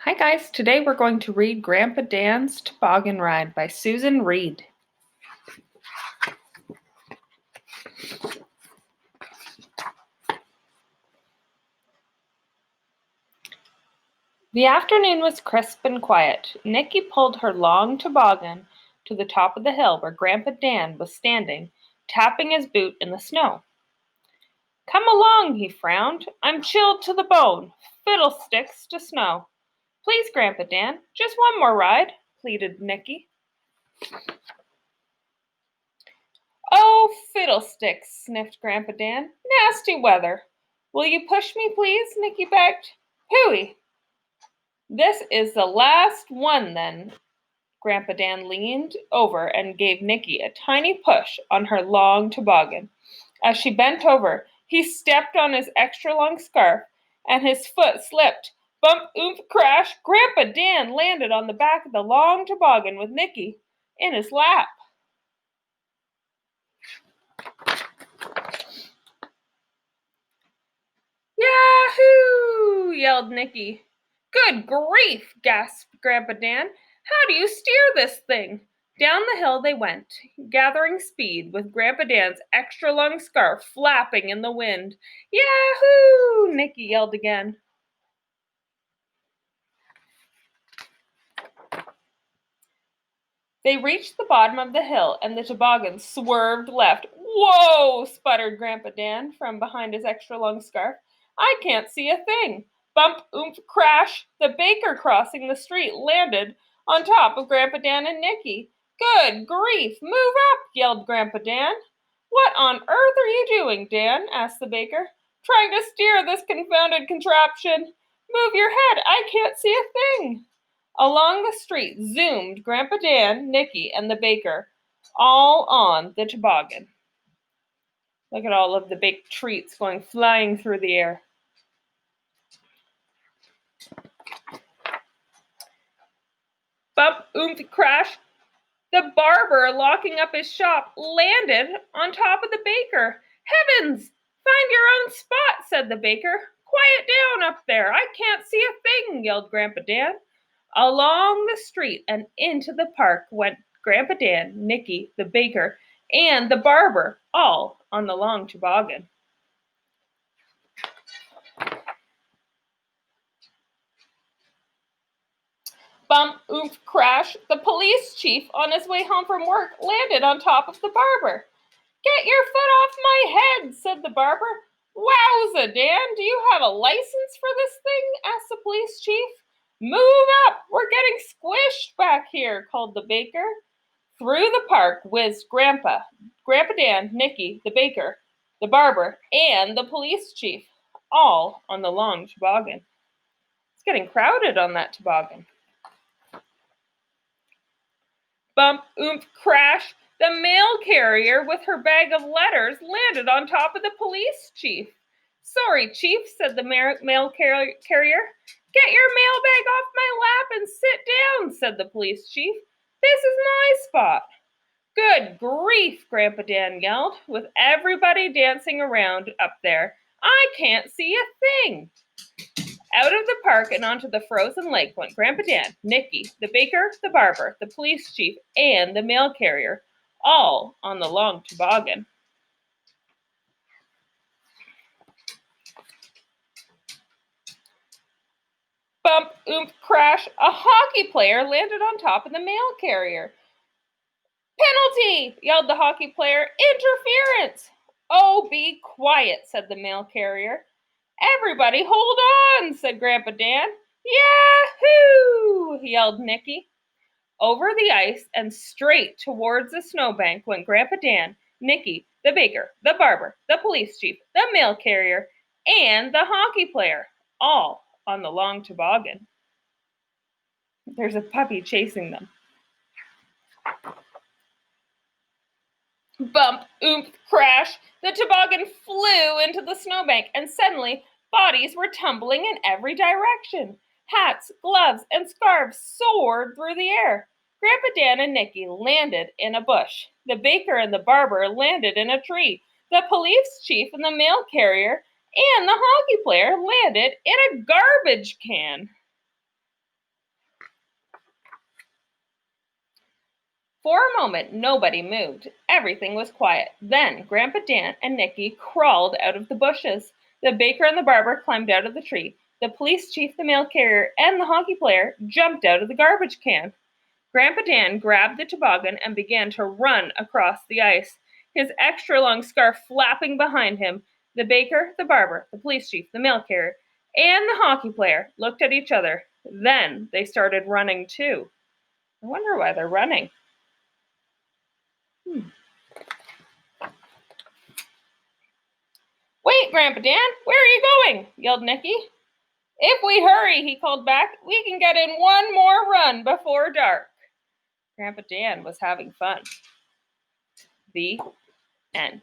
Hi guys, today we're going to read Grandpa Dan's Toboggan Ride by Suzan Reid. The afternoon was crisp and quiet. Nicky pulled her long toboggan to the top of the hill where Grandpa Dan was standing, tapping his boot in the snow. "Come along," he frowned. "I'm chilled to the bone. Fiddlesticks to snow." "Please, Grandpa Dan, just one more ride," pleaded Nicky. "Oh, fiddlesticks," sniffed Grandpa Dan. "Nasty weather." "Will you push me, please?" Nicky begged. "Hooey." "This is the last one, then." Grandpa Dan leaned over and gave Nicky a tiny push on her long toboggan. As she bent over, he stepped on his extra long scarf, and his foot slipped. Bump, oomph, crash! Grandpa Dan landed on the back of the long toboggan with Nicky in his lap. "Yahoo!" yelled Nicky. "Good grief!" gasped Grandpa Dan. "How do you steer this thing?" Down the hill they went, gathering speed, with Grandpa Dan's extra long scarf flapping in the wind. "Yahoo!" Nicky yelled again. They reached the bottom of the hill, and the toboggan swerved left. "Whoa!" sputtered Grandpa Dan from behind his extra long scarf. "I can't see a thing." Bump, oomph, crash! The baker crossing the street landed on top of Grandpa Dan and Nicky. "Good grief! Move up!" yelled Grandpa Dan. "What on earth are you doing, Dan?" asked the baker. "Trying to steer this confounded contraption." "Move your head! I can't see a thing." Along the street zoomed Grandpa Dan, Nicky, and the baker, all on the toboggan. Look at all of the baked treats going flying through the air. Bump, oomph, crash! The barber, locking up his shop, landed on top of the baker. "Heavens! Find your own spot," said the baker. "Quiet down up there. I can't see a thing," yelled Grandpa Dan. Along the street and into the park went Grandpa Dan, Nicky, the baker, and the barber, all on the long toboggan. Bump, oomph, crash! The police chief, on his way home from work, landed on top of the barber. "Get your foot off my head," said the barber. "Wowza, Dan, do you have a license for this thing?" asked the police chief. "Move up, we're getting squished back here," called the baker. Through the park whizzed Grandpa Dan, Nicky, the baker, the barber, and the police chief, all on the long toboggan. It's getting crowded on that toboggan. Bump, oomph, crash! The mail carrier with her bag of letters landed on top of the police chief. "Sorry, Chief," said the mail carrier. "Get your mail bag off my lap and sit down," said the police chief. "This is my spot." "Good grief!" Grandpa Dan yelled, with everybody dancing around up there. "I can't see a thing." Out of the park and onto the frozen lake went Grandpa Dan, Nicky, the baker, the barber, the police chief, and the mail carrier, all on the long toboggan. Bump, oomph, crash! A hockey player landed on top of the mail carrier. "Penalty!" yelled the hockey player. "Interference!" "Oh, be quiet," said the mail carrier. "Everybody hold on," said Grandpa Dan. "Yahoo!" yelled Nicky. Over the ice and straight towards the snowbank went Grandpa Dan, Nicky, the baker, the barber, the police chief, the mail carrier, and the hockey player, all on the long toboggan. There's a puppy chasing them. Bump, oomph, crash! The toboggan flew into the snowbank, and suddenly bodies were tumbling in every direction. Hats, gloves, and scarves soared through the air. Grandpa Dan and Nicky landed in a bush. The baker and the barber landed in a tree. The police chief and the mail carrier and the hockey player landed in a garbage can. For a moment, nobody moved. Everything was quiet. Then Grandpa Dan and Nicky crawled out of the bushes. The baker and the barber climbed out of the tree. The police chief, the mail carrier, and the hockey player jumped out of the garbage can. Grandpa Dan grabbed the toboggan and began to run across the ice, his extra long scarf flapping behind him. The baker, the barber, the police chief, the mail carrier, and the hockey player looked at each other. Then they started running too. I wonder why they're running. Wait, Grandpa Dan, where are you going? Yelled Nicky. If we hurry, he called back, we can get in one more run before dark. Grandpa Dan was having fun. The end.